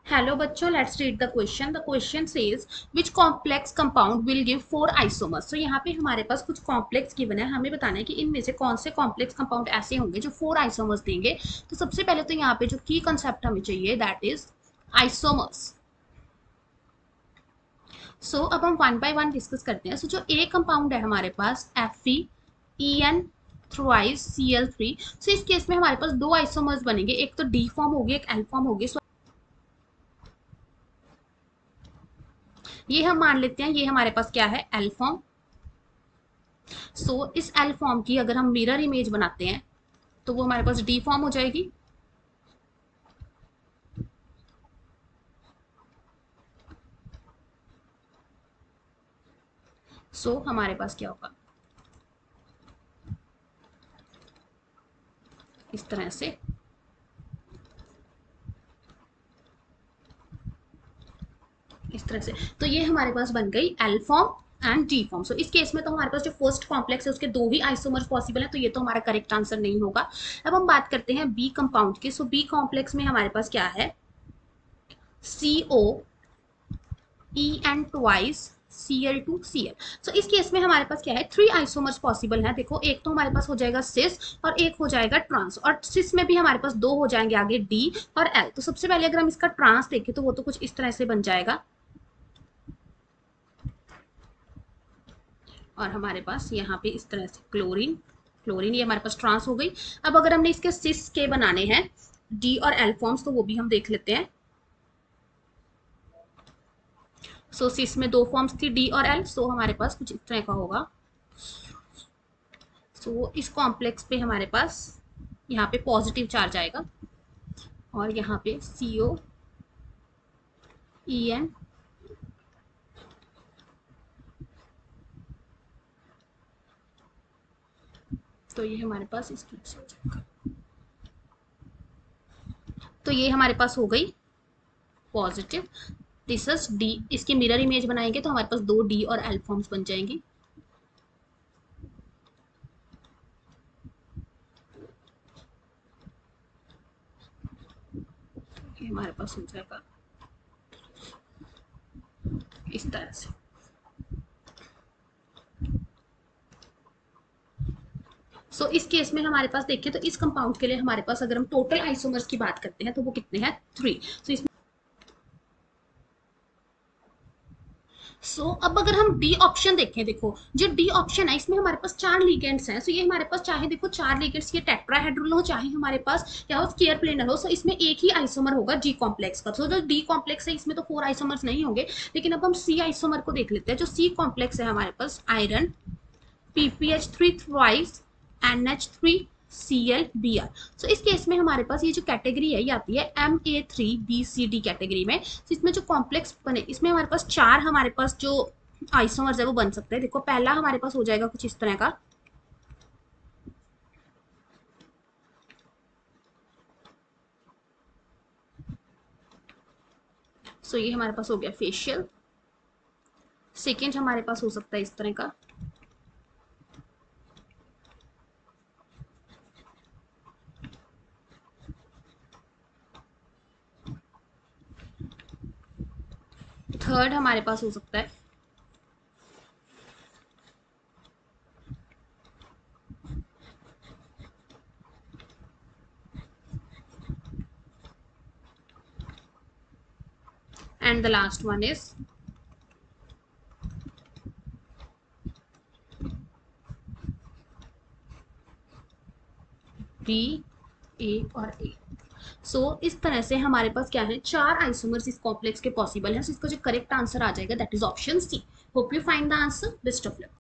Hello बच्चों, let's read the question. The question says which complex compound will give 4 isomers. तो यहाँ पे हमारे पास कुछ कॉम्प्लेक्स गिवन है, हमें बताना है कि इनमें से कौन से कॉम्प्लेक्स कंपाउंड ऐसे होंगे जो 4 आइसोमर्स देंगे। तो सबसे पहले तो यहाँ पे जो की कंसेप्ट हमें चाहिए दैट इज आइसोमर्स। सो अब हम वन बाय वन डिस्कस करते हैं। सो जो ए कंपाउंड है हमारे पास FeEn थ्राइस Cl3। सो इस केस में हमारे पास 2 आइसोमर्स बनेंगे, एक तो डी फॉर्म होगी, एक एल फॉर्म होगी। ये हम मान लेते हैं ये हमारे पास क्या है, एल फॉर्म। सो इस एल फॉर्म की अगर हम मिरर इमेज बनाते हैं तो वो हमारे पास डी फॉर्म हो जाएगी। सो हमारे पास क्या होगा, इस तरह से। इस तरह से तो ये हमारे पास बन गई L form and D form. So इस केस में तो हमारे पास जो फर्स्ट कॉम्प्लेक्स है उसके 2 ही आइसोमर्स पॉसिबल है, तो ये तो हमारा करेक्ट आंसर नहीं होगा। अब हम बात करते हैं बी कंपाउंड की। सो बी कॉम्प्लेक्स में हमारे पास क्या है, COEn ट्वाइस Cl2Cl। सो इस केस में हमारे पास क्या है, 3 आइसोमर्स पॉसिबल है। देखो एक तो हमारे पास हो जाएगा सिस और एक हो जाएगा ट्रांस, और सिस में भी हमारे पास 2 हो जाएंगे आगे, डी और एल। तो सबसे पहले अगर हम इसका ट्रांस देखें तो वो तो कुछ इस तरह से बन जाएगा, और हमारे पास यहाँ पे इस तरह से क्लोरीन क्लोरीन, ये हमारे पास ट्रांस हो गई। अब अगर हमने इसके सिस के बनाने हैं डी और एल फॉर्म्स तो वो भी हम देख लेते हैं। सो सिस में 2 फॉर्म्स थी, डी और एल। सो हमारे पास कुछ इस तरह का होगा। सो इस कॉम्प्लेक्स पे हमारे पास यहाँ पे पॉजिटिव चार्ज आएगा, और यहाँ पे COEn तो ये हमारे पास इस तरह से हो जाएगा। तो ये हमारे पास हो गई पॉजिटिव। This is D. इसकी मिरर इमेज बनाएंगे तो हमारे पास 2 डी और एल फॉर्म्स बन जाएंगी। ये हमारे पास हो जाएगा इस तरह से। इस केस में हमारे पास देखिए तो इस कंपाउंड के लिए हमारे पास अगर हम टोटल आइसोमर्स की बात करते हैं तो वो कितने हैं, 3। इसमें अब अगर हम डी ऑप्शन देखें, देखो जो डी ऑप्शन है इसमें हमारे पास 4 लिगेंड्स हैं। ये हमारे पास चाहे देखो 4 लिगेंड्स ये टेट्राहेड्रल हो, चाहे हमारे पास क्या हो, स्क्वायर प्लेनर हो। इसमें एक ही आइसोमर होगा जी कॉम्प्लेक्स का। जो डी कॉम्प्लेक्स है इसमें तो 4 आइसोमर्स नहीं होंगे। लेकिन अब हम सी आइसोमर को देख लेते हैं। जो सी कॉम्प्लेक्स है हमारे पास iron PPH3 thrice NH3Cl Br। इस केस में हमारे पास ये जो कैटेगरी है ये आती है Ma3BCD कैटेगरी में। इसमें जो कॉम्प्लेक्स बने इसमें हमारे पास 4 हमारे पास जो आइसोमर्स है वो बन सकते हैं। देखो पहला हमारे पास हो जाएगा कुछ इस तरह का। ये हमारे पास हो गया फेशियल। सेकेंड हमारे पास हो सकता है इस तरह का। थर्ड हमारे पास हो सकता है and the last one is B, A और A। इस तरह से हमारे पास क्या है, 4 आइसोमर्स इस कॉम्प्लेक्स के पॉसिबल है। इसका जो करेक्ट आंसर आ जाएगा that is option C. Hope you find the answer. Best of luck.